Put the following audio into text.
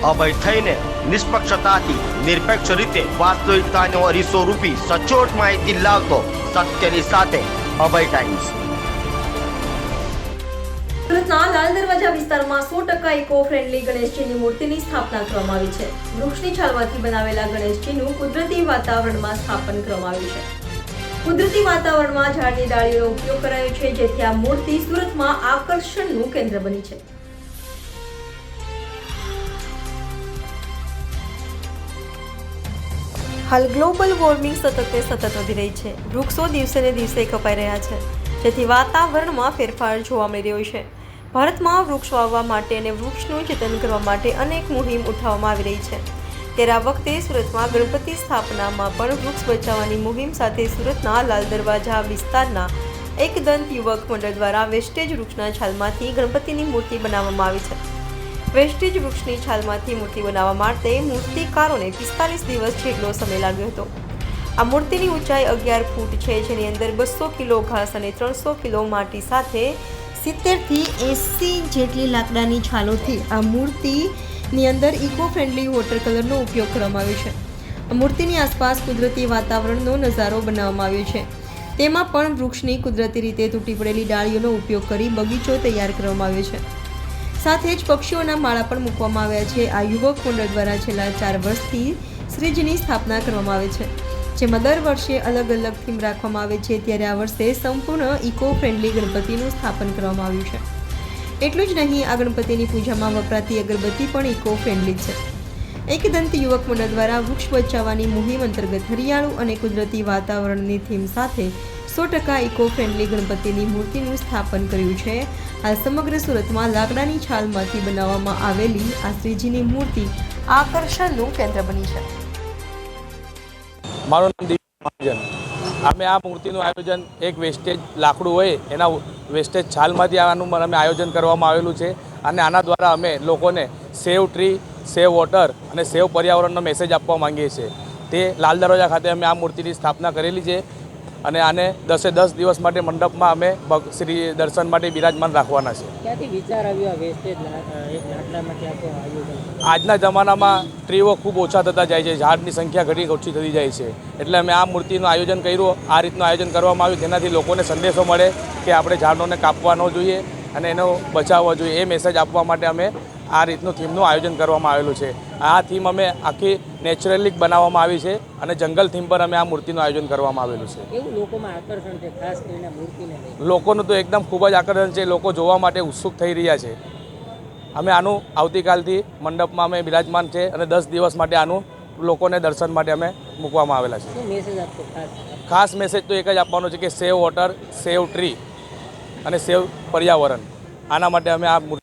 અભય થઈને નિષ્પક્ષતાથી નિરપેક્ષ રીતે વાસ્તવિકતાનો અરીસો રૂપી સચોટ માહિતી લાવતો સત્યની સાથે અભય ટાઈમ્સ। સુરતના લાલ દરવાજા વિસ્તારમાં 100% ઇકો ફ્રેન્ડલી ગણેશજીની મૂર્તિની સ્થાપના કરવામાં આવી છે। વૃક્ષની છાલમાંથી બનાવેલા ગણેશજીનું કુદરતી વાતાવરણમાં સ્થાપન કરવામાં આવ્યું છે। કુદરતી વાતાવરણમાં ઝાડની ડાળીઓનો ઉપયોગ કરાયો છે, જેથી આ મૂર્તિ સુરતમાં આકર્ષણનું કેન્દ્ર બની છે। હાલ ગ્લોબલ વોર્મિંગ સતત વધી રહી છે। વૃક્ષો દિવસે ને દિવસે કપાઈ રહ્યા છે, જેથી વાતાવરણમાં ફેરફાર જોવા મળી રહ્યો છે। ભારતમાં વૃક્ષ વાવવા માટે અને વૃક્ષનું જતન કરવા માટે અનેક મુહિમ ઉઠાવવામાં આવી રહી છે। ત્યારે આ વખતે સુરતમાં ગણપતિ સ્થાપનામાં પણ વૃક્ષ બચાવવાની મુહિમ સાથે સુરતના લાલ દરવાજા વિસ્તારના એક દંત યુવક મંડળ દ્વારા વેસ્ટેજ વૃક્ષના છાલમાંથી ગણપતિની મૂર્તિ બનાવવામાં આવી છે। વેસ્ટેજ વૃક્ષની છાલમાંથી મૂર્તિ બનાવવા માટે મૂર્તિકારોને 45 દિવસ જેટલો સમય લાગ્યો હતો। આ મૂર્તિની ઊંચાઈ 11 ફૂટ છે, જેની અંદર 200 કિલો ઘાસ અને 300 કિલો માટી સાથે 70 થી 80 જેટલી લાકડાની છાલોથી આ મૂર્તિની અંદર ઇકો ફ્રેન્ડલી વોટર કલરનો ઉપયોગ કરવામાં આવ્યો છે। આ મૂર્તિની આસપાસ કુદરતી વાતાવરણનો નજારો બનાવવામાં આવ્યો છે। તેમાં પણ વૃક્ષની કુદરતી રીતે તૂટી પડેલી ડાળીઓનો ઉપયોગ કરી બગીચો તૈયાર કરવામાં આવ્યો છે। સાથે જ પક્ષીઓના માળા પણ મૂકવામાં આવ્યા છે। આ યુવક મંડળ દ્વારા છેલ્લા 4 વર્ષથી શ્રીજીની સ્થાપના કરવામાં આવે છે, જેમાં દર વર્ષે અલગ અલગ થીમ રાખવામાં આવે છે। ત્યારે આ વર્ષે સંપૂર્ણ ઇકો ફ્રેન્ડલી ગણપતિનું સ્થાપન કરવામાં આવ્યું છે। એટલું જ નહીં, આ ગણપતિની પૂજામાં વપરાતી અગરબત્તી પણ ઇકો ફ્રેન્ડલી છે। એકદંત યુવક મંડળ દ્વારા વૃક્ષ બચાવવાની મુહિમ અંતર્ગત હરિયાળું અને કુદરતી વાતાવરણની થીમ સાથે 100% ઇકો ફ્રેન્ડલી ગણપતિની મૂર્તિનું સ્થાપન કર્યું છે। આ સમગ્ર સુરતમાં લાકડાની છાલમાંથી બનાવવામાં આવેલી આ શ્રીજીની મૂર્તિ આકર્ષણનું કેન્દ્ર બની છે। મારું નામ દિવ્ય મહાજન। અમે આ મૂર્તિનું આયોજન એક વેસ્ટેજ લાકડું હોય એના વેસ્ટેજ છાલમાંથી આનું અમે આયોજન કરવામાં આવેલું છે, અને આના દ્વારા અમે લોકોને સેવ ટ્રી, સેવ વોટર અને સેવ પર્યાવરણનો મેસેજ આપવા માંગીએ છીએ। તે લાલ દરવાજા ખાતે અમે આ મૂર્તિની સ્થાપના કરેલી છે, અને આને 10 દિવસ માટે મંડપમાં અમે શ્રી દર્શન માટે બિરાજમાન રાખવાના છે। ક્યાંથી વિચાર આવ્યો આ વેસ્ટેજ એક લાકડામાંથી આખો આયોજન? આજના જમાનામાં ટ્રીઓ ખૂબ ઓછા થતા જાય છે, ઝાડની સંખ્યા ઘણી ઓછી થતી જાય છે, એટલે અમે આ મૂર્તિનું આયોજન કર્યું। આ રીતનું આયોજન કરવામાં આવ્યું જેનાથી લોકોને સંદેશો મળે કે આપણે ઝાડોને કાપવા ન જોઈએ અને એનો બચાવવો જોઈએ। એ મેસેજ આપવા માટે અમે આ રીતનું થીમનું આયોજન કરવામાં આવેલું છે। આ થીમ અમે આખી નેચરલી બનાવવામાં આવી છે, અને જંગલ થીમ પર અમે આ મૂર્તિનું આયોજન કરવામાં આવેલું છે। એવું લોકોમાં આકર્ષણ છે, ખાસ કરીને મૂર્તિને લઈને? લોકોનું તો એકદમ ખૂબ જ આકર્ષણ છે, લોકો જોવા માટે ઉત્સુક થઈ રહ્યા છે। અમે આનું આવતીકાલથી મંડપમાં અમે બિરાજમાન છે, અને 10 દિવસ માટે આનું લોકોને દર્શન માટે અમે મૂકવામાં આવેલા છે। શું મેસેજ આપશો? ખાસ મેસેજ તો એક જ આપવાનો છે કે સેવ વોટર, સેવ ટ્રી અને સેવ પર્યાવરણ, આના માટે અમે આ મૂર્તિ